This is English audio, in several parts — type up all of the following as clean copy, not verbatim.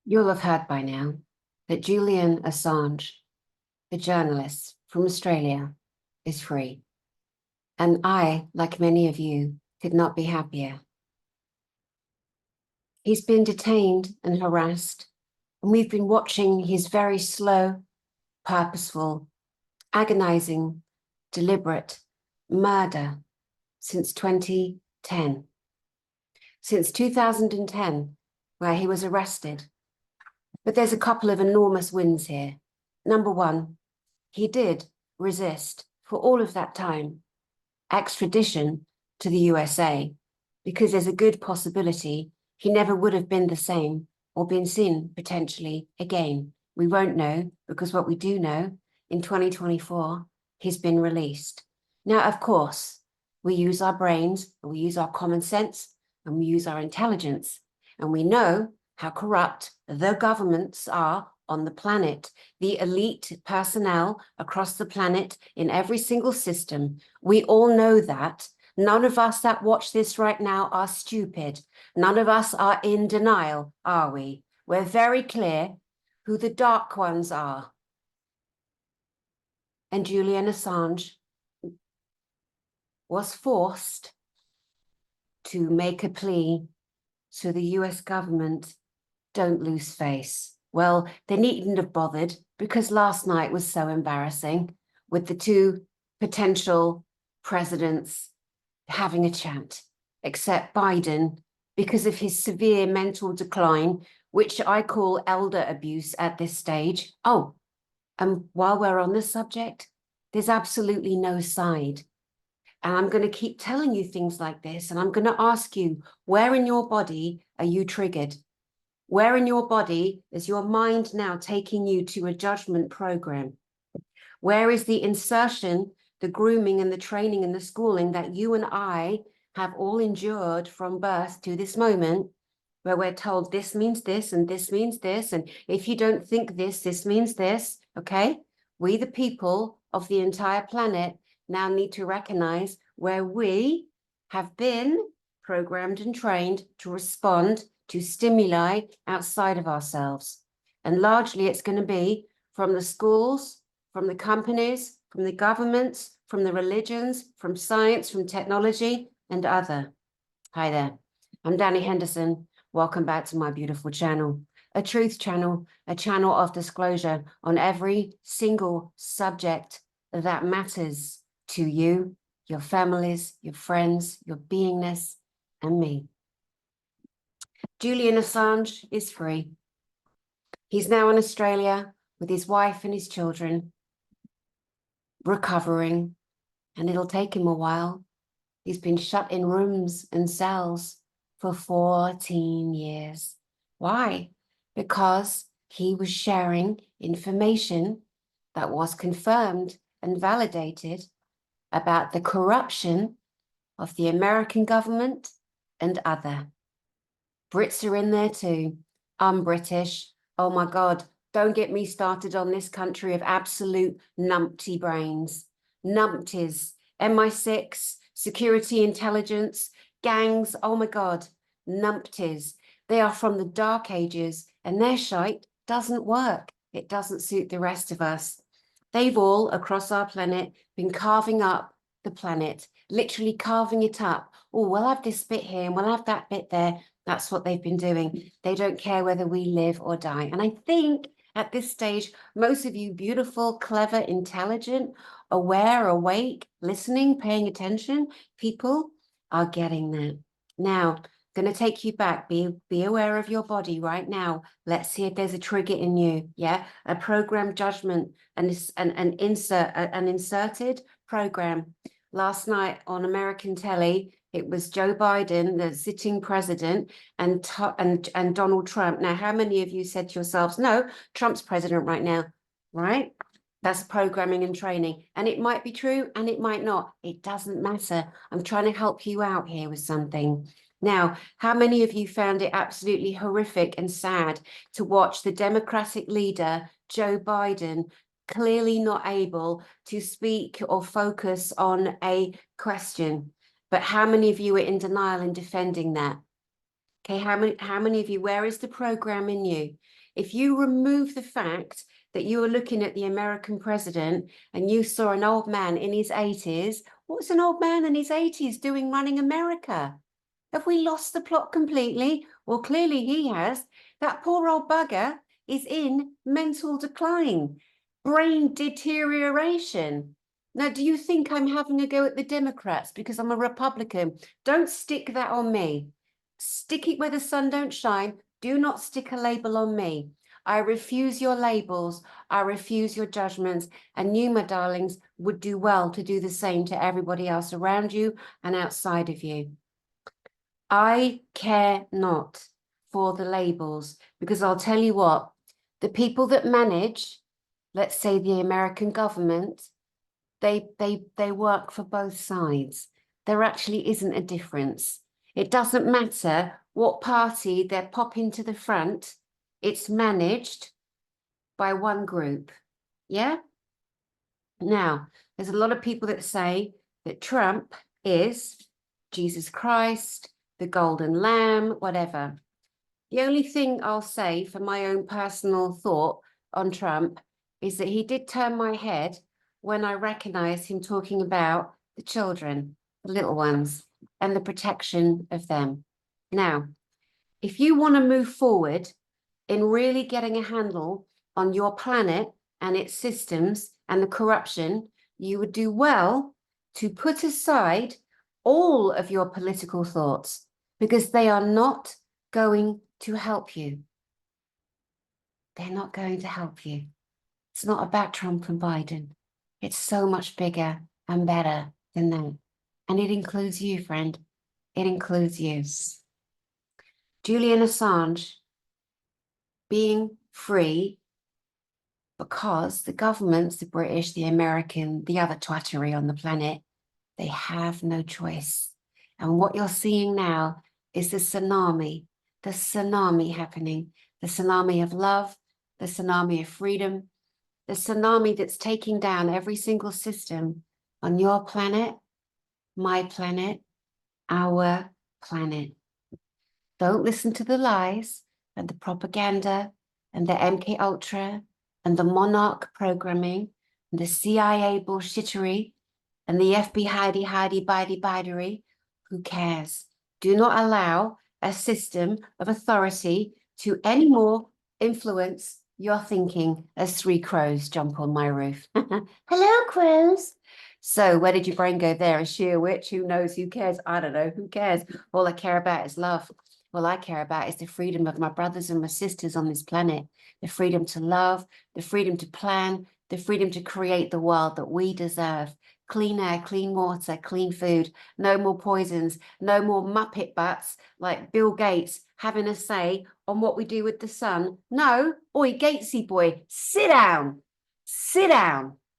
You'll have heard by now that Julian Assange, the journalist from Australia, is free. And I, like many of you, could not be happier. He's been detained and harassed, and we've been watching his very slow, purposeful, agonizing, deliberate murder since 2010. Since 2010, where he was arrested. But there's a couple of enormous wins here. Number one, he did resist for all of that time extradition to the USA, because there's a good possibility he never would have been the same or been seen potentially again. We won't know, because what we do know, in 2024, he's been released. Now, of course, we use our brains, and we use our common sense, and we use our intelligence, and we know how corrupt the governments are on the planet, the elite personnel across the planet in every single system. We all know that. None of us that watch this right now are stupid. None of us are in denial, are we? We're very clear who the dark ones are. And Julian Assange was forced to make a plea to the US government, don't lose face. Well, they needn't have bothered, because last night was so embarrassing with the two potential presidents having a chat, except Biden, because of his severe mental decline, which I call elder abuse at this stage. Oh, and while we're on this subject, there's absolutely no side. And I'm going to keep telling you things like this, and I'm going to ask you, where in your body are you triggered? Where in your body is your mind now taking you to a judgment program? Where is the insertion, the grooming and the training and the schooling that you and I have all endured from birth to this moment, where we're told this means this and this means this, and if you don't think this, this means this, okay? We, the people of the entire planet, now need to recognize where we have been programmed and trained to respond to stimuli outside of ourselves. And largely it's going to be from the schools, from the companies, from the governments, from the religions, from science, from technology, and other. Hi there, I'm Danny Henderson. Welcome back to my beautiful channel, a truth channel, a channel of disclosure on every single subject that matters to you, your families, your friends, your beingness, and me. Julian Assange is free. He's now in Australia with his wife and his children, recovering, and it'll take him a while. He's been shut in rooms and cells for 14 years. Why? Because he was sharing information that was confirmed and validated about the corruption of the American government and other. Brits are in there too. I'm British. Oh my God, don't get me started on this country of absolute numpty brains. Numpties, MI6, security intelligence, gangs, oh my God, numpties. They are from the dark ages, and their shite doesn't work. It doesn't suit the rest of us. They've all, across our planet, been carving up the planet, literally carving it up. Oh, we'll have this bit here and we'll have that bit there. That's what they've been doing. They don't care whether we live or die. And I think at this stage, most of you beautiful, clever, intelligent, aware, awake, listening, paying attention, people are getting that. Now, going to take you back. Be aware of your body right now. Let's see if there's a trigger in you. Yeah, a programmed judgment, an inserted program. Last night on American telly, it was Joe Biden, the sitting president, and Donald Trump. Now, how many of you said to yourselves, no, Trump's president right now, right? That's programming and training. And it might be true and it might not. It doesn't matter. I'm trying to help you out here with something. Now, how many of you found it absolutely horrific and sad to watch the Democratic leader, Joe Biden, clearly not able to speak or focus on a question? But how many of you are in denial in defending that? Okay, how many of you, where is the program in you? If you remove the fact that you were looking at the American president and you saw an old man in his 80s, what's an old man in his 80s doing running America? Have we lost the plot completely? Well, clearly he has. That poor old bugger is in mental decline, brain deterioration. Now, do you think I'm having a go at the Democrats because I'm a Republican? Don't stick that on me. Stick it where the sun don't shine. Do not stick a label on me. I refuse your labels. I refuse your judgments. And you, my darlings, would do well to do the same to everybody else around you and outside of you. I care not for the labels, because I'll tell you what, the people that manage, let's say the American government, they work for both sides. There actually isn't a difference. It doesn't matter what party they're popping to the front. It's managed by one group. Yeah? Now, there's a lot of people that say that Trump is Jesus Christ, the golden lamb, whatever. The only thing I'll say for my own personal thought on Trump is that he did turn my head when I recognized him talking about the children, the little ones, and the protection of them. Now, if you want to move forward in really getting a handle on your planet and its systems and the corruption, you would do well to put aside all of your political thoughts, because they are not going to help you. They're not going to help you. It's not about Trump and Biden. It's so much bigger and better than that. And it includes you, friend. It includes you. Julian Assange being free because the governments, the British, the American, the other twattery on the planet, they have no choice. And what you're seeing now is the tsunami happening, the tsunami of love, the tsunami of freedom, the tsunami that's taking down every single system on your planet, my planet, our planet. Don't listen to the lies and the propaganda and the MK Ultra and the Monarch programming and the CIA bullshittery and the FBI hidey-bidey-bidery. Who cares? Do not allow a system of authority to anymore influence your thinking as 3 crows jump on my roof. Hello, crows. So where did your brain go there? Is she a witch? Who knows? Who cares? I don't know. Who cares? All I care about is love. All I care about is the freedom of my brothers and my sisters on this planet, the freedom to love, the freedom to plan, the freedom to create the world that we deserve. Clean air, clean water, clean food, no more poisons, no more muppet butts like Bill Gates having a say on what we do with the sun. No, oi, Gatesy boy, sit down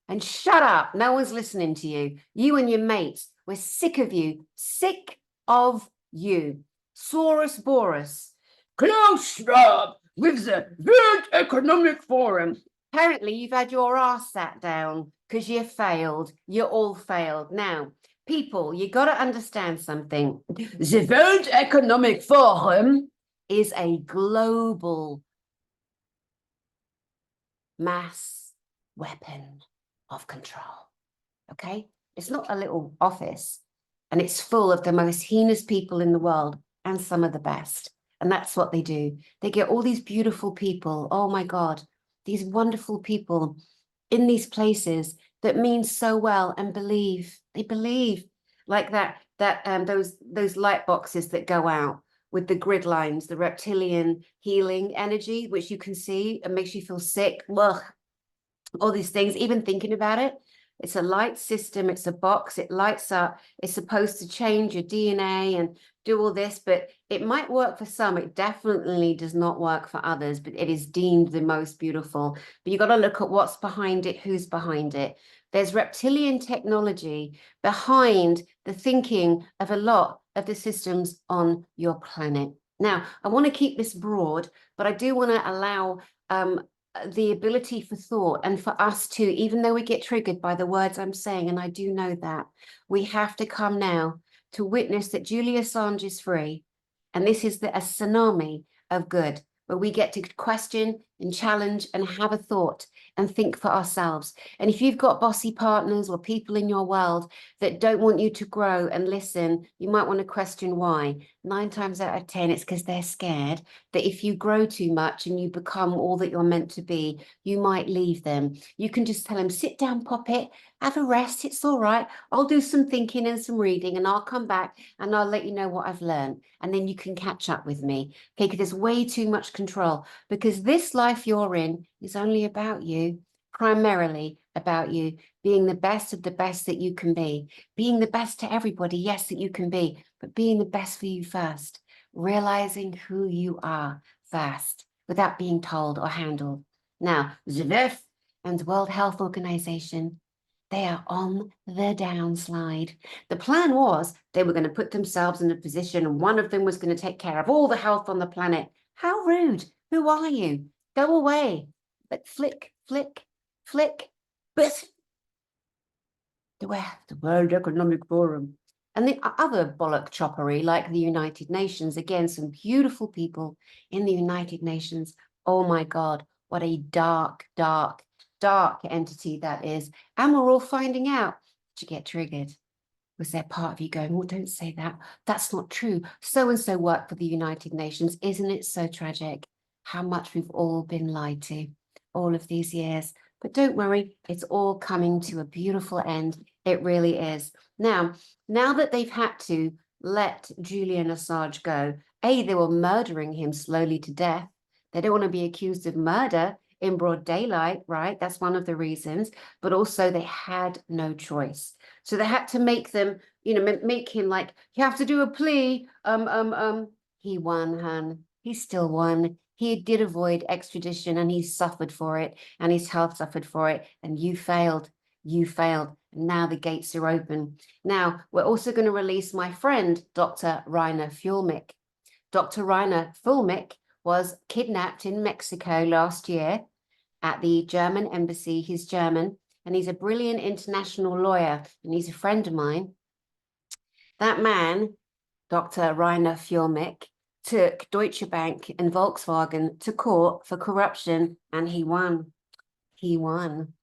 and shut up. No one's listening to you. You and your mates, we're sick of you, sick of you. Saurus Boris, close up with the World Economic Forum. Apparently, you've had your ass sat down because you failed. You all failed. Now, people, you got to understand something. The World Economic Forum is a global mass weapon of control. Okay? It's not a little office, and it's full of the most heinous people in the world and some of the best. And that's what they do. They get all these beautiful people. Oh my God. These wonderful people in these places that mean so well and believe. They believe, like those light boxes that go out with the grid lines, the reptilian healing energy, which you can see and makes you feel sick. Ugh. All these things, even thinking about it. It's a light system. It's a box. It lights up. It's supposed to change your DNA and do all this, but it might work for some. It definitely does not work for others, but it is deemed the most beautiful. But you got to look at what's behind it, who's behind it. There's reptilian technology behind the thinking of a lot of the systems on your planet. Now, I want to keep this broad, but I do want to allow the ability for thought and for us to, even though we get triggered by the words I'm saying, and I do know that, we have to come now to witness that Julian Assange is free, And this is a tsunami of good, where we get to question and challenge and have a thought and think for ourselves. And if you've got bossy partners or people in your world that don't want you to grow and listen, you might want to question why. 9 times out of 10, it's because they're scared that if you grow too much and you become all that you're meant to be, you might leave them. You can just tell them, sit down, Poppet, have a rest. It's all right. I'll do some thinking and some reading and I'll come back and I'll let you know what I've learned. And then you can catch up with me. Okay, because there's way too much control, because this life you're in is only about you, primarily about you being the best of the best that you can be, being the best to everybody, yes, that you can be, but being the best for you first, realizing who you are first without being told or handled. Now, WWF and World Health Organization, they are on the downslide. The plan was they were going to put themselves in a position and one of them was going to take care of all the health on the planet. How rude. Who are you? Go away. But flick, flick, flick. But the World Economic Forum and the other bollock choppery like the United Nations. Again, some beautiful people in the United Nations. Oh my God, what a dark, dark, dark entity that is. And we're all finding out. Did you get triggered? Was there part of you going, well, don't say that. That's not true. So-and-so worked for the United Nations. Isn't it so tragic how much we've all been lied to all of these years? But don't worry, it's all coming to a beautiful end. It really is. Now that they've had to let Julian Assange go, they were murdering him slowly to death. They don't want to be accused of murder in broad daylight, right? That's one of the reasons. But also they had no choice. So they had to make them, make him like, you have to do a plea. He won, hun. He still won. He did avoid extradition and he suffered for it and his health suffered for it. And you failed. You failed. And now the gates are open. Now, we're also going to release my friend, Dr. Rainer Fulmich. Dr. Rainer Fulmich was kidnapped in Mexico last year at the German embassy. He's German and he's a brilliant international lawyer and he's a friend of mine. That man, Dr. Rainer Fulmich, took Deutsche Bank and Volkswagen to court for corruption and he won. He won.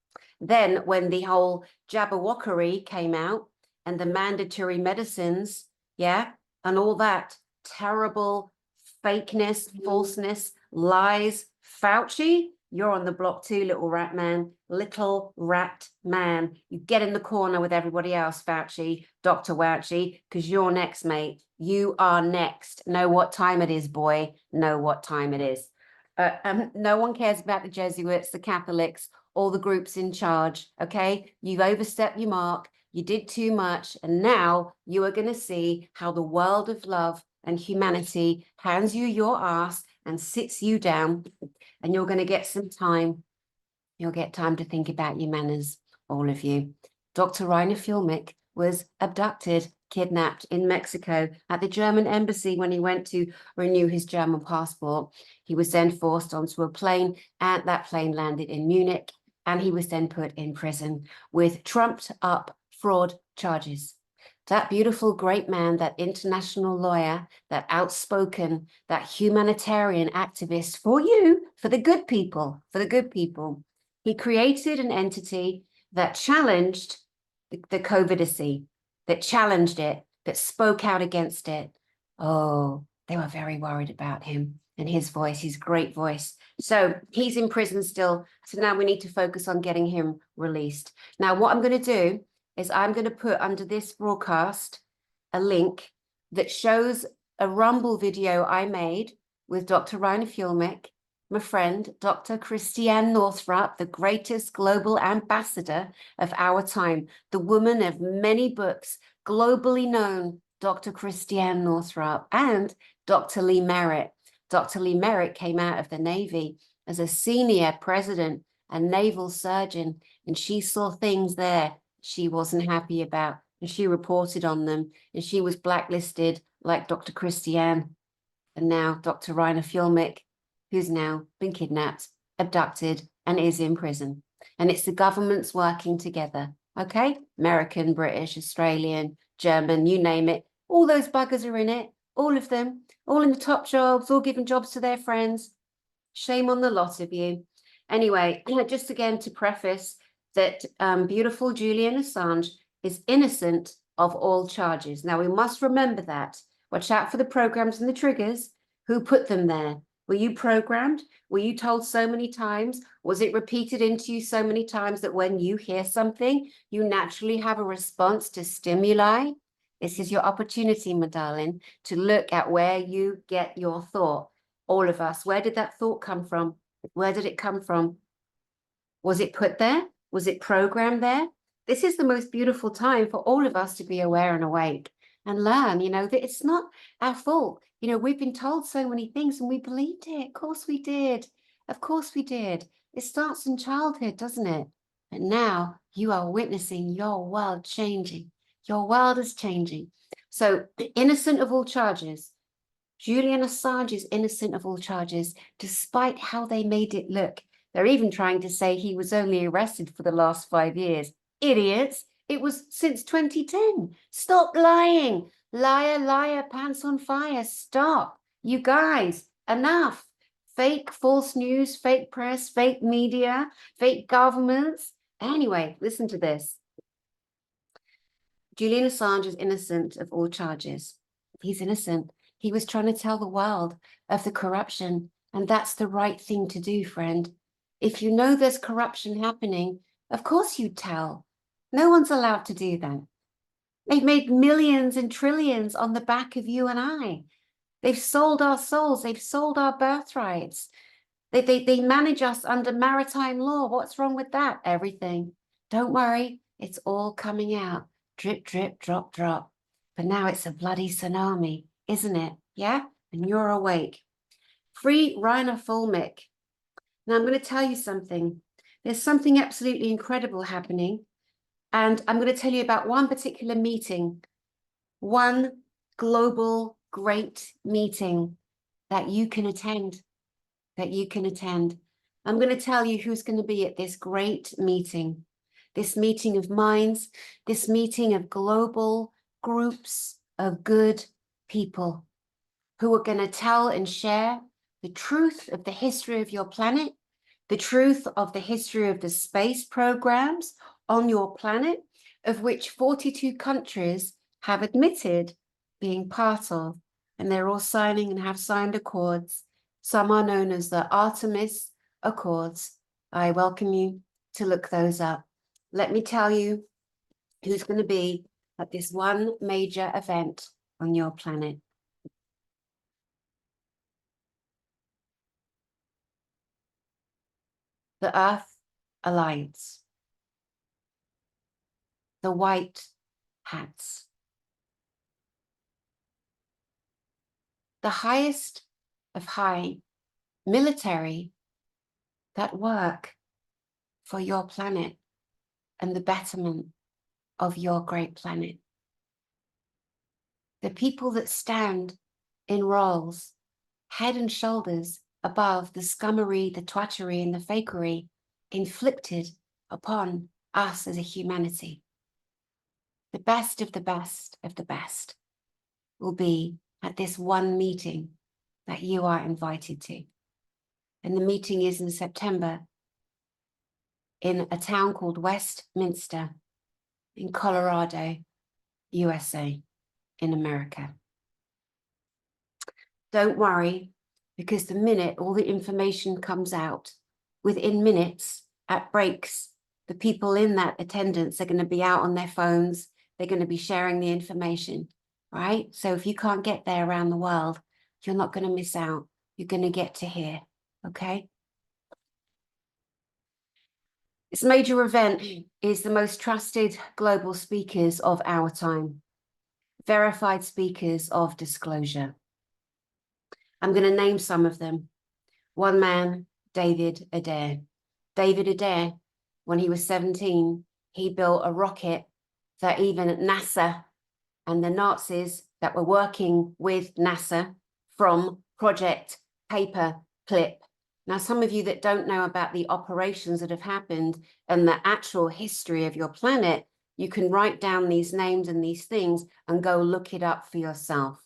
Then when the whole jabberwockery came out and the mandatory medicines, yeah, and all that terrible fakeness, falseness, lies, Fauci, you're on the block too, little rat man. Little rat man. You get in the corner with everybody else, Fauci, Dr. Fauci, because you're next, mate. You are next. Know what time it is, boy. Know what time it is. No one cares about the Jesuits, the Catholics, all the groups in charge, okay? You've overstepped your mark. You did too much. And now you are going to see how the world of love and humanity hands you your ass and sits you down, and you're going to get some time. You'll get time to think about your manners, all of you. Dr. Rainer Fulmich was abducted, kidnapped in Mexico at the German embassy when he went to renew his German passport. He was then forced onto a plane, and that plane landed in Munich, and he was then put in prison with trumped up fraud charges. That beautiful, great man, that international lawyer, that outspoken, that humanitarian activist for you, for the good people, he created an entity that challenged the COVIDacy, that challenged it, that spoke out against it. Oh, they were very worried about him and his voice, his great voice. So he's in prison still. So now we need to focus on getting him released. Now, what I'm going to do is I'm going to put under this broadcast a link that shows a Rumble video I made with Dr. Rainer Fulmich, my friend, Dr. Christiane Northrup, the greatest global ambassador of our time, the woman of many books, globally known Dr. Christiane Northrup, and Dr. Lee Merritt. Dr. Lee Merritt came out of the Navy as a senior president and naval surgeon, and she saw things there she wasn't happy about, and she reported on them, and she was blacklisted like Dr. Christiane. And now Dr. Rainer Fulmich, who's now been kidnapped, abducted, and is in prison. And it's the governments working together, okay? American, British, Australian, German, you name it. All those buggers are in it. all of them, all in the top jobs, all giving jobs to their friends. Shame on the lot of you. Anyway, just again to preface that beautiful Julian Assange is innocent of all charges. Now, we must remember that. Watch out for the programs and the triggers. Who put them there? Were you programmed? Were you told so many times? Was it repeated into you so many times that when you hear something, you naturally have a response to stimuli? This is your opportunity, my darling, to look at where you get your thought. All of us, where did that thought come from? Where did it come from? Was it put there? Was it programmed there? This is the most beautiful time for all of us to be aware and awake and learn, that it's not our fault. We've been told so many things and we believed it. Of course we did. Of course we did. It starts in childhood, doesn't it? But now you are witnessing your world changing. Your world is changing. So innocent of all charges. Julian Assange is innocent of all charges, despite how they made it look. They're even trying to say he was only arrested for the last 5 years. Idiots. It was since 2010. Stop lying. Liar, liar, pants on fire. Stop. You guys, enough. Fake false news, fake press, fake media, fake governments. Anyway, listen to this. Julian Assange is innocent of all charges. He's innocent. He was trying to tell the world of the corruption, and that's the right thing to do, friend. If you know there's corruption happening, of course you tell. No one's allowed to do that. They've made millions and trillions on the back of you and I. They've sold our souls. They've sold our birthrights. They manage us under maritime law. What's wrong with that? Everything. Don't worry. It's all coming out. Drip, drip, drop, drop. But now it's a bloody tsunami, isn't it? Yeah? And you're awake. Free Rainer Fulmick. Now, I'm going to tell you something. There's something absolutely incredible happening. And I'm going to tell you about one particular meeting, one global great meeting that you can attend, I'm going to tell you who's going to be at this great meeting, this meeting of minds, this meeting of global groups of good people who are going to tell and share the truth of the history of your planet, the truth of the history of the space programs on your planet, of which 42 countries have admitted being part of, and they're all signing and have signed accords. Some are known as the Artemis Accords. I welcome you to look those up. Let me tell you who's going to be at this one major event on your planet. The Earth Alliance. The White Hats. The highest of high military that work for your planet and the betterment of your great planet. The people that stand in roles head and shoulders above the scummery, the twattery, and the fakery inflicted upon us as a humanity. The best of the best of the best will be at this one meeting that you are invited to. And the meeting is in September in a town called Westminster in Colorado, USA, in America. Don't worry, because the minute all the information comes out, within minutes, at breaks, the people in that attendance are going to be out on their phones. They're going to be sharing the information, right? So if you can't get there around the world, you're not going to miss out. You're going to get to hear, okay? This major event is the most trusted global speakers of our time, verified speakers of disclosure. I'm going to name some of them. One man, David Adair. David Adair, when he was 17, he built a rocket that even NASA and the Nazis that were working with NASA from Project Paperclip. Now, some of you that don't know about the operations that have happened and the actual history of your planet, you can write down these names and these things and go look it up for yourself.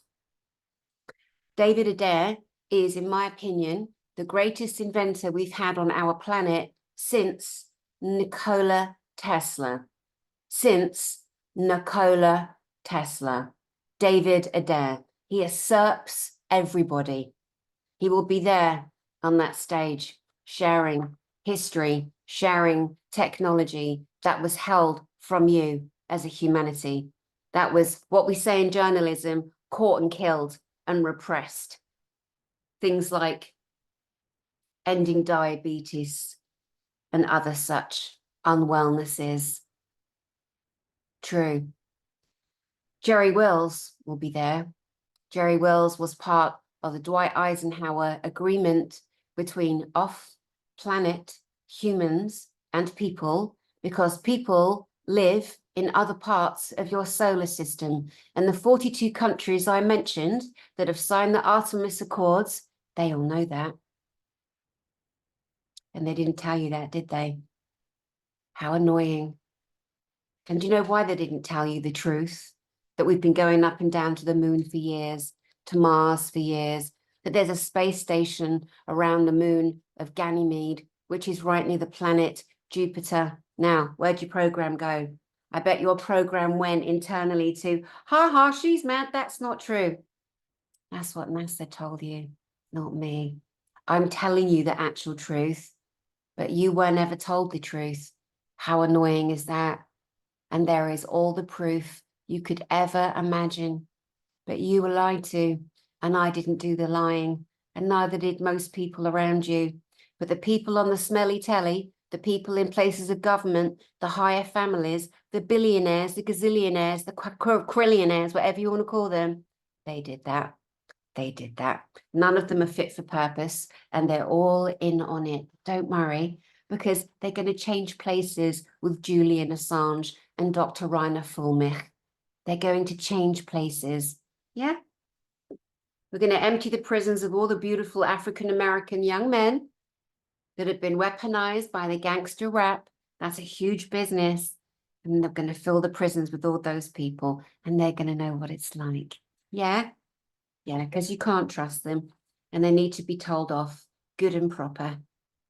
David Adair is, in my opinion, the greatest inventor we've had on our planet since Nikola Tesla. Since Nikola Tesla. David Adair. He usurps everybody. He will be there on that stage, sharing history, sharing technology that was held from you as a humanity. That was what we say in journalism, caught and killed and repressed. Things like ending diabetes and other such unwellnesses. True. Jerry Wills will be there. Jerry Wills was part of the Dwight Eisenhower agreement between off-planet humans and people, because people live in other parts of your solar system. And the 42 countries I mentioned that have signed the Artemis Accords, they all know that. And they didn't tell you that, did they? How annoying. And do you know why they didn't tell you the truth? That we've been going up and down to the moon for years, to Mars for years, that there's a space station around the moon of Ganymede, which is right near the planet Jupiter. Now, where'd your program go? I bet your program went internally to, ha ha, she's mad, that's not true. That's what NASA told you, not me. I'm telling you the actual truth, but you were never told the truth. How annoying is that? And there is all the proof you could ever imagine, but you were lied to, and I didn't do the lying, and neither did most people around you. But the people on the smelly telly, the people in places of government, the higher families, the billionaires, the gazillionaires, the quillionaires, whatever you want to call them, they did that. They did that. None of them are fit for purpose, and they're all in on it. Don't worry, because they're going to change places with Julian Assange and Dr. Rainer Fulmich. They're going to change places. Yeah. We're going to empty the prisons of all the beautiful African-American young men that have been weaponized by the gangster rap. That's a huge business. And they're going to fill the prisons with all those people, and they're going to know what it's like. Yeah. Yeah, because you can't trust them, and they need to be told off good and proper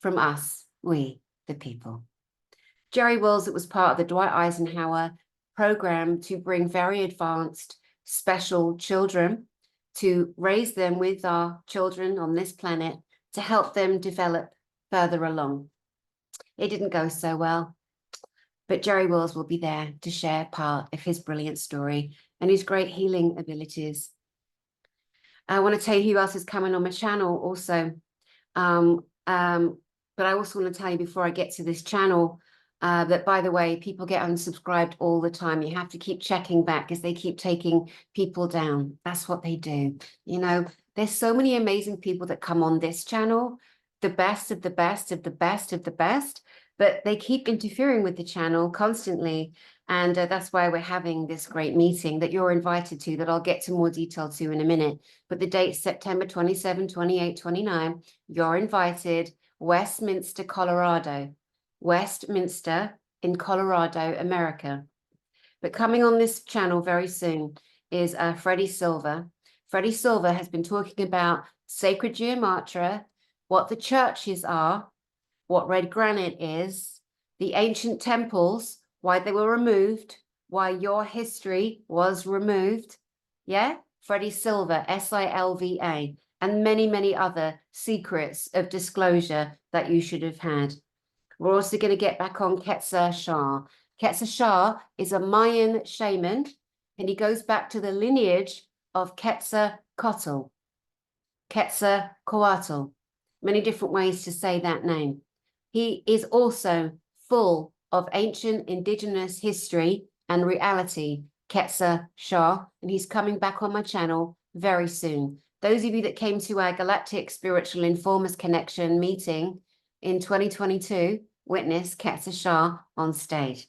from us, we, the people. Jerry Wills, it was part of the Dwight Eisenhower program to bring very advanced, special children, to raise them with our children on this planet, to help them develop further along. It didn't go so well, but Jerry Wills will be there to share part of his brilliant story and his great healing abilities. I want to tell you who else is coming on my channel also. But I also want to tell you before I get to this channel that, by the way, people get unsubscribed all the time. You have to keep checking back because they keep taking people down. That's what they do. You know, there's so many amazing people that come on this channel, the best of the best of the best of the best, but they keep interfering with the channel constantly. And that's why we're having this great meeting that you're invited to, that I'll get to more detail to in a minute. But the date's September 27, 28, 29. You're invited. Westminster, Colorado. Westminster in Colorado, America. But coming on this channel very soon is Freddie Silver. Freddie Silver has been talking about sacred gematria, what the churches are, what red granite is, the ancient temples, why they were removed, why your history was removed. Yeah, Freddie Silver, S-I-L-V-A, and many, many other secrets of disclosure that you should have had. We're also going to get back on Quetzal Shah. Quetzal Shah is a Mayan shaman, and he goes back to the lineage of Quetzalcoatl. Quetzalcoatl. Many different ways to say that name. He is also full of ancient indigenous history and reality, Quetzal Shah, and he's coming back on my channel very soon. Those of you that came to our Galactic Spiritual Informers Connection meeting in 2022 witnessed Quetzal Shah on stage,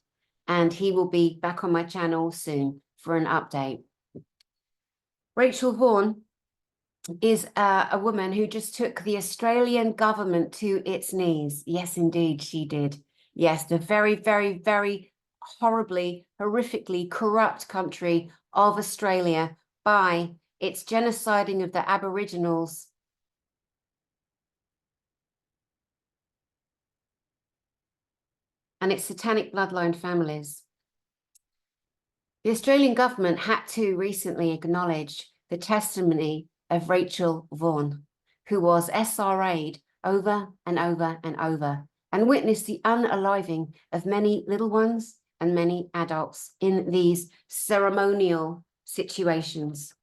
and he will be back on my channel soon for an update. Rachel Vaughan is a woman who just took the Australian government to its knees. Yes, indeed, she did. Yes, the very, very, very horribly, horrifically corrupt country of Australia by It's genociding of the Aboriginals. And it's satanic bloodline families. The Australian government had to recently acknowledge the testimony of Rachel Vaughan, who was SRA'd over and over and over, and witnessed the unaliving of many little ones and many adults in these ceremonial situations.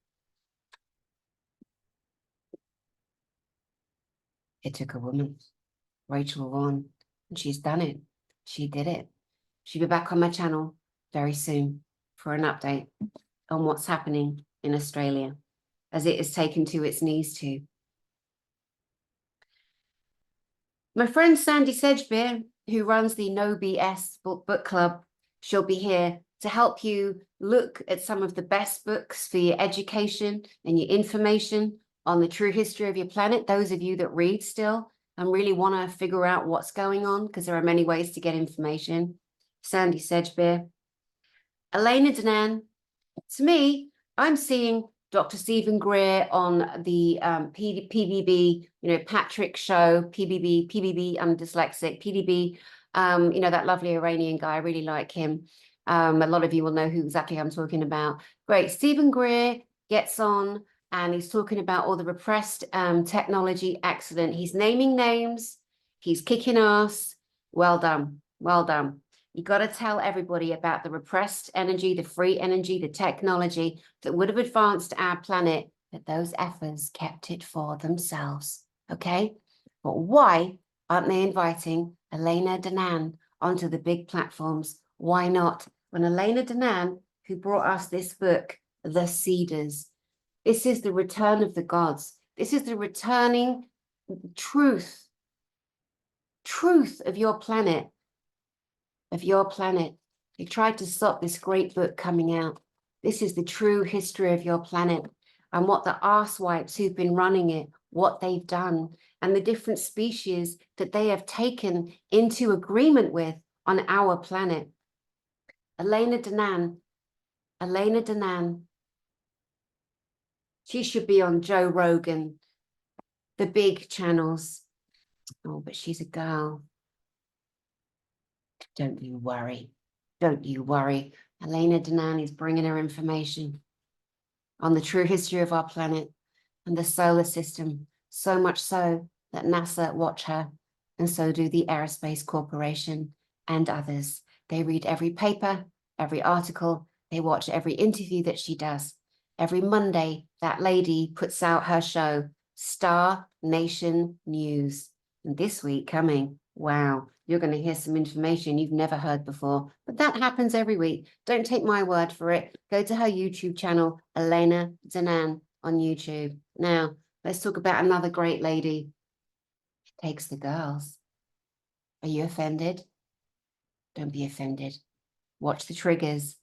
It took a woman, Rachel Vaughan, and she's done it. She did it. She'll be back on my channel very soon for an update on what's happening in Australia as it is taken to its knees too. My friend Sandy Sedgbeer, who runs the No BS book club, she'll be here to help you look at some of the best books for your education and your information on the true history of your planet. Those of you that read still and really want to figure out what's going on, because there are many ways to get information. Sandy Sedgbeer. Elena Danan. To me, I'm seeing Dr. Stephen Greer on the PBB, Patrick show, PBB, I'm dyslexic, PDB, that lovely Iranian guy, I really like him. A lot of you will know who exactly I'm talking about. Great, Stephen Greer gets on and he's talking about all the repressed technology, excellent. He's naming names, he's kicking ass, well done, well done. You got to tell everybody about the repressed energy, the free energy, the technology that would have advanced our planet, but those effers kept it for themselves, okay? But why aren't they inviting Elena Danan onto the big platforms? Why not? When Elena Danan, who brought us this book, The Cedars, this is the return of the gods. This is the returning truth of your planet. They tried to stop this great book coming out. This is the true history of your planet and what the arsewipes who've been running it, what they've done, and the different species that they have taken into agreement with on our planet. Elena Danan, she should be on Joe Rogan, the big channels. Oh, but she's a girl. Don't you worry. Don't you worry. Elena Danan is bringing her information on the true history of our planet and the solar system, so much so that NASA watch her, and so do the Aerospace Corporation and others. They read every paper, every article, they watch every interview that she does. Every Monday, that lady puts out her show, Star Nation News. And this week coming, wow, you're going to hear some information you've never heard before. But that happens every week. Don't take my word for it. Go to her YouTube channel, Elena Danan on YouTube. Now, let's talk about another great lady. It takes the girls. Are you offended? Don't be offended. Watch the triggers.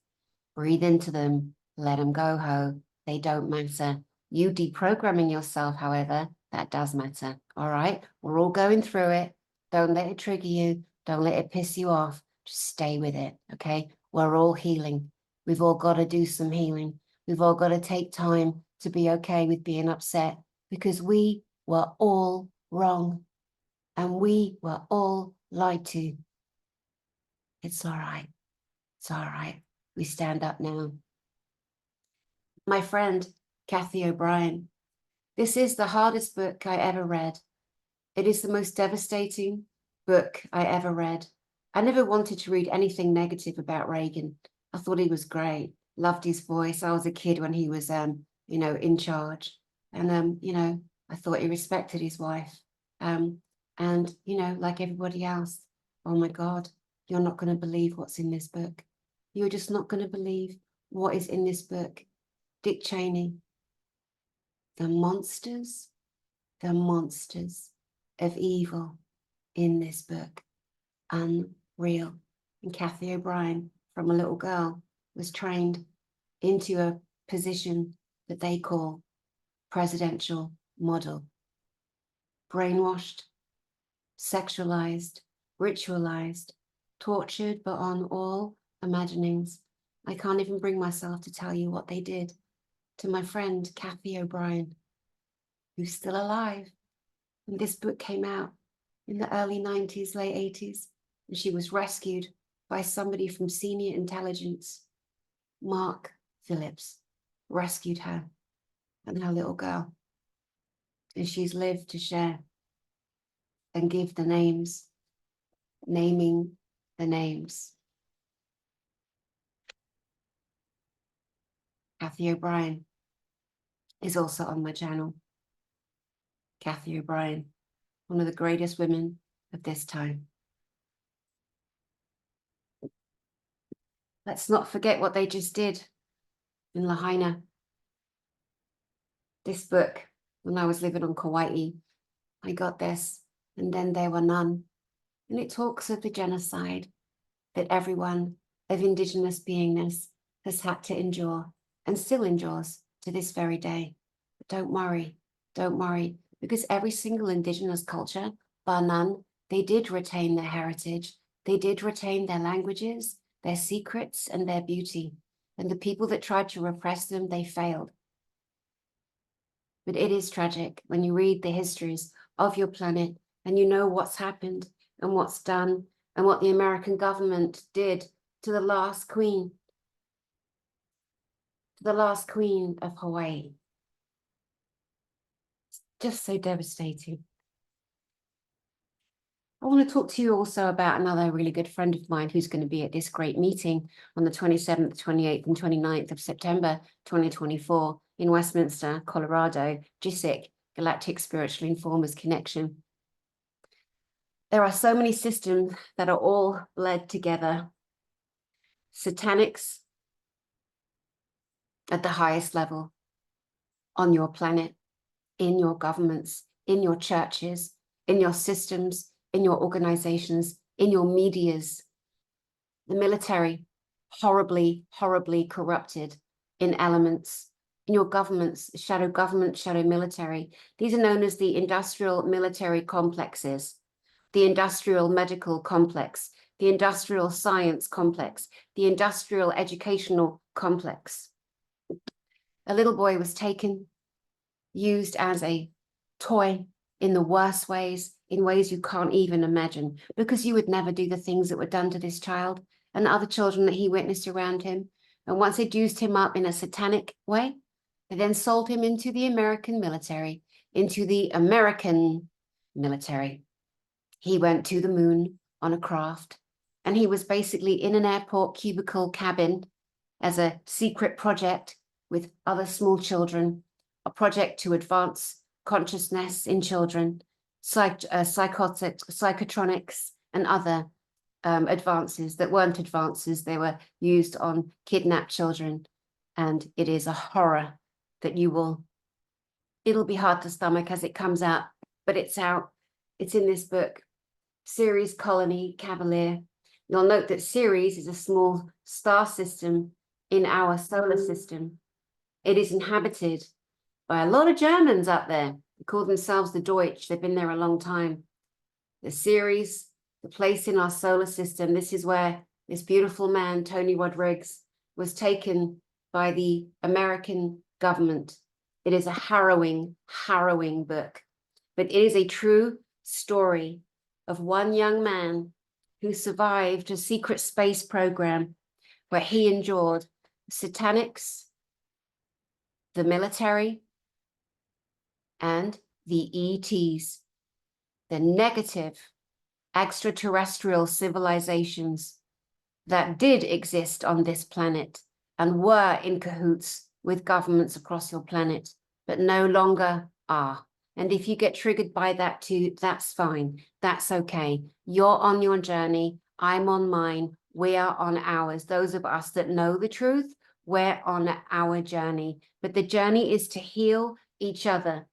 Breathe into them. Let them go, ho. They don't matter. You deprogramming yourself, however, that does matter. All right? We're all going through it. Don't let it trigger you. Don't let it piss you off. Just stay with it, okay? We're all healing. We've all got to do some healing. We've all got to take time to be okay with being upset because we were all wrong and we were all lied to. It's all right. It's all right. We stand up now. My friend, Kathy O'Brien, this is the hardest book I ever read. It is the most devastating book I ever read. I never wanted to read anything negative about Reagan. I thought he was great, loved his voice. I was a kid when he was, in charge. And, I thought he respected his wife. Like everybody else, oh my God, you're not going to believe what's in this book. You're just not going to believe what is in this book. Dick Cheney, the monsters of evil in this book, unreal. And Kathy O'Brien, from a little girl, was trained into a position that they call presidential model. Brainwashed, sexualized, ritualized, tortured, but on all imaginings. I can't even bring myself to tell you what they did. to my friend, Kathy O'Brien, who's still alive. And this book came out in the early 90s, late 80s, and she was rescued by somebody from senior intelligence. Mark Phillips rescued her and her little girl. And she's lived to share and give the names, naming the names. Kathy O'Brien is also on my channel. Kathy O'Brien, one of the greatest women of this time. Let's not forget what they just did in Lahaina. This book, when I was living on Kauai, I got this, and then there were none. And it talks of the genocide that everyone of Indigenous beingness has had to endure and still endures to this very day. But don't worry, because every single Indigenous culture, bar none, they did retain their heritage. They did retain their languages, their secrets, and their beauty. And the people that tried to repress them, they failed. But it is tragic when you read the histories of your planet and you know what's happened and what's done and what the American government did to the last queen of Hawaii. It's just so devastating. I want to talk to you also about another really good friend of mine who's going to be at this great meeting on the 27th, 28th, and 29th of September 2024 in Westminster, Colorado, GALACTIC, Galactic Spiritual Informers Connection. There are so many systems that are all bled together. Satanics at the highest level on your planet, in your governments, in your churches, in your systems, in your organizations, in your medias. The military, horribly, horribly corrupted in elements. In your governments, shadow government, shadow military. These are known as the industrial military complexes, the industrial medical complex, the industrial science complex, the industrial educational complex. A little boy was taken, used as a toy in the worst ways, in ways you can't even imagine, because you would never do the things that were done to this child and the other children that he witnessed around him. And once they'd used him up in a satanic way, they then sold him into the American military, into the American military. He went to the moon on a craft, and he was basically in an airport cubicle cabin as a secret project with other small children, a project to advance consciousness in children, psychotronics, and other advances that weren't advances. They were used on kidnapped children. And it is a horror that it'll be hard to stomach as it comes out, but it's out. It's in this book, Ceres Colony Cavalier. You'll note that Ceres is a small star system in our solar system. It is inhabited by a lot of Germans up there. They call themselves the Deutsch. They've been there a long time. The Ceres, the place in our solar system, this is where this beautiful man, Tony Rodriguez, was taken by the American government. It is a harrowing, harrowing book, but it is a true story of one young man who survived a secret space program where he endured satanics, the military, and the ETs, the negative extraterrestrial civilizations that did exist on this planet and were in cahoots with governments across your planet, but no longer are. And if you get triggered by that too, that's fine. That's okay. You're on your journey. I'm on mine. We are on ours. Those of us that know the truth, we're on our journey. But the journey is to heal each other.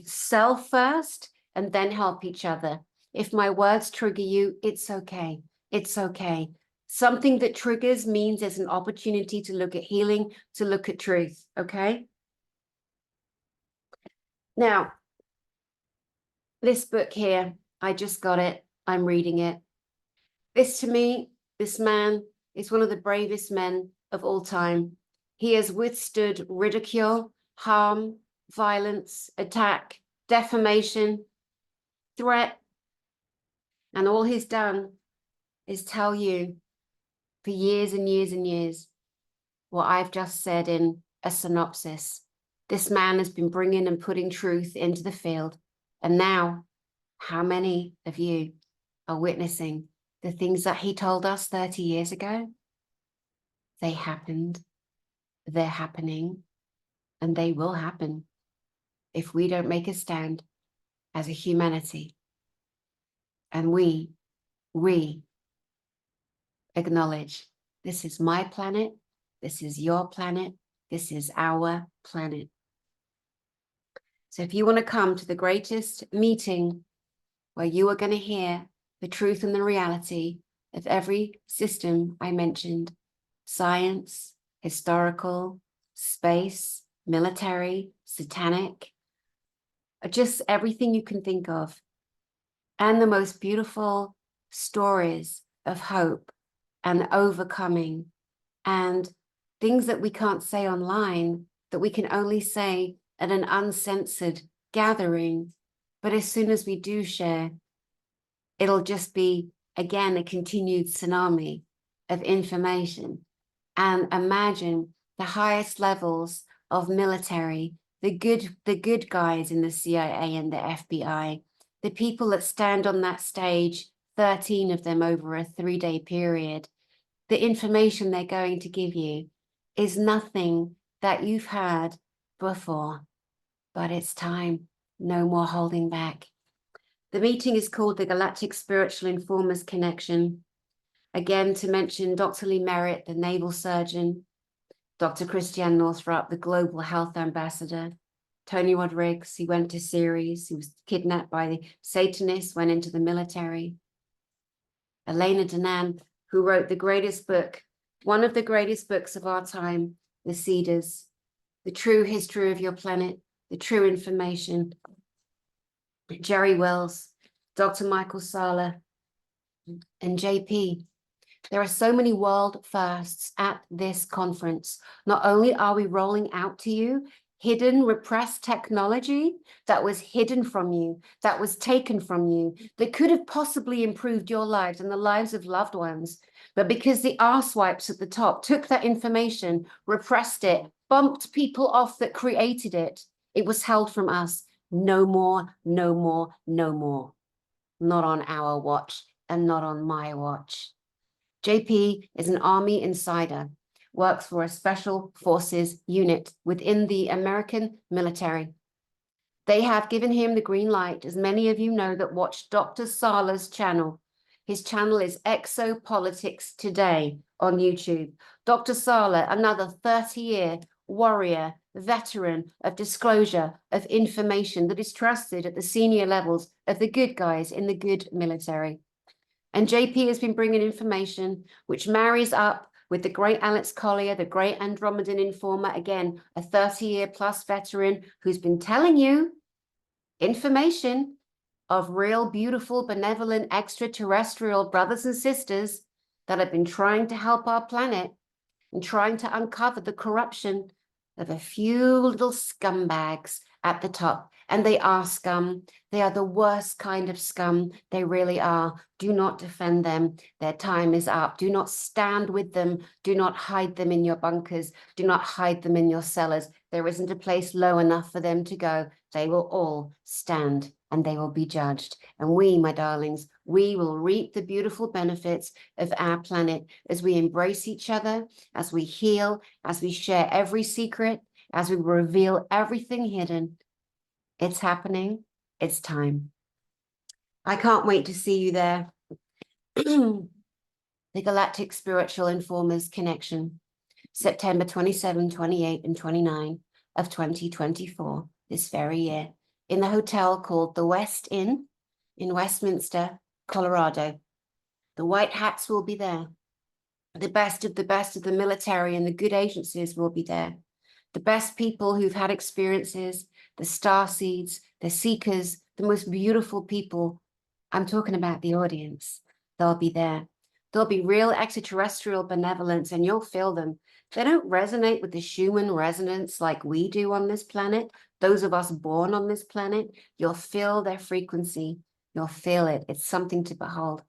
Self first, and then help each other. If my words trigger you, it's okay. It's okay. Something that triggers means there's an opportunity to look at healing, to look at truth, okay? Now, this book here, I just got it. I'm reading it. This, to me, this man is one of the bravest men of all time. He has withstood ridicule, harm, violence, attack, defamation, threat. And all he's done is tell you for years and years and years what I've just said in a synopsis. This man has been bringing and putting truth into the field. And now, how many of you are witnessing the things that he told us 30 years ago? They happened, they're happening, and they will happen if we don't make a stand as a humanity. And we acknowledge this is my planet, this is your planet, this is our planet. So if you want to come to the greatest meeting where you are going to hear the truth and the reality of every system I mentioned, science, historical, space, military, satanic, just everything you can think of, and the most beautiful stories of hope and overcoming, and things that we can't say online, that we can only say at an uncensored gathering. But as soon as we do share, it'll just be, again, a continued tsunami of information. And imagine the highest levels of military, the good guys in the CIA and the FBI, the people that stand on that stage, 13 of them over a 3-day period. The information they're going to give you is nothing that you've heard before, but it's time. No more holding back. The meeting is called the Galactic Spiritual Informers Connection. Again, to mention Dr. Lee Merritt, the naval surgeon, Dr. Christiane Northrup, the global health ambassador, Tony Rodriguez, he went to Ceres, he was kidnapped by the Satanists, went into the military. Elena Danaan, who wrote the greatest book, one of the greatest books of our time, The Cedars, The True History of Your Planet, The True Information. Jerry Wells, Dr. Michael Sala, and JP. There are so many world firsts at this conference. Not only are we rolling out to you hidden, repressed technology that was hidden from you, that was taken from you, that could have possibly improved your lives and the lives of loved ones. But because the arsewipes at the top took that information, repressed it, bumped people off that created it, it was held from us. No more, no more, no more. Not on our watch and not on my watch. JP is an Army insider, works for a special forces unit within the American military. They have given him the green light, as many of you know that watch Dr. Sala's channel. His channel is Exopolitics Today on YouTube. Dr. Sala, another 30-year warrior, veteran of disclosure of information that is trusted at the senior levels of the good guys in the good military. And JP has been bringing information which marries up with the great Alex Collier, the great Andromedan informer, again, a 30-year plus veteran who's been telling you information of real, beautiful, benevolent, extraterrestrial brothers and sisters that have been trying to help our planet and trying to uncover the corruption of a few little scumbags at the top. And they are scum. They are the worst kind of scum. They really are. Do not defend them. Their time is up. Do not stand with them. Do not hide them in your bunkers. Do not hide them in your cellars. There isn't a place low enough for them to go. They will all stand and they will be judged. And we, my darlings, we will reap the beautiful benefits of our planet as we embrace each other, as we heal, as we share every secret, as we reveal everything hidden. It's happening. It's time. I can't wait to see you there. The Galactic Spiritual Informers Connection, September 27, 28, and 29 of 2024, this very year, in the hotel called the West Inn in Westminster, Colorado. The white hats will be there. The best of the military and the good agencies will be there. The best people who've had experiences, the starseeds, the seekers, the most beautiful people. I'm talking about the audience. They'll be there. There'll be real extraterrestrial benevolence and you'll feel them. They don't resonate with the human resonance like we do on this planet. Those of us born on this planet, you'll feel their frequency. You'll feel it. It's something to behold.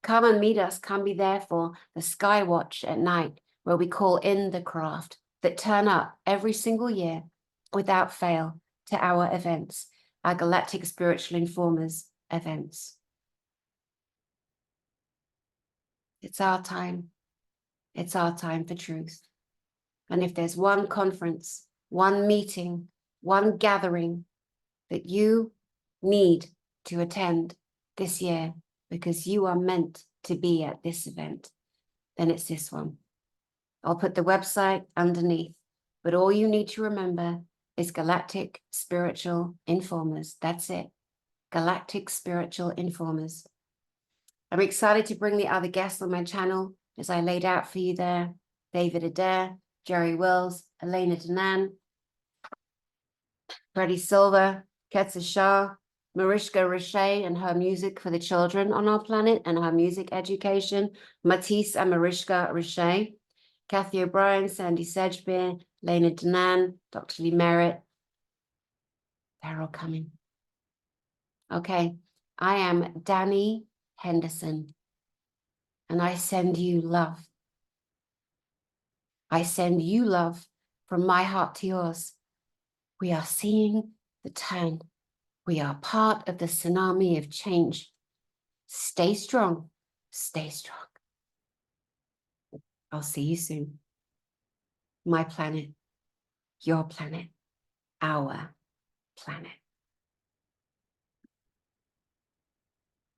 Come and meet us. Come be there for the Sky Watch at night, where we call in the craft that turn up every single year without fail to our events, our Galactic Spiritual Informers events. It's our time. It's our time for truth. And if there's one conference, one meeting, one gathering that you need to attend this year because you are meant to be at this event, then it's this one. I'll put the website underneath, but all you need to remember is Galactic Spiritual Informers. That's it. Galactic Spiritual Informers. I'm excited to bring the other guests on my channel, as I laid out for you there. David Adair, Jerry Wills, Elena Danan, Freddie Silva, Ketsa Shah, Mariska Riche and her music for the children on our planet and her music education, Matisse and Mariska Riche, Kathy O'Brien, Sandy Sedgbeer, Lena Danan, Dr. Lee Merritt. They're all coming. Okay, I am Danny Henderson, and I send you love. I send you love from my heart to yours. We are seeing the turn. We are part of the tsunami of change. Stay strong. Stay strong. I'll see you soon. My planet, your planet, our planet.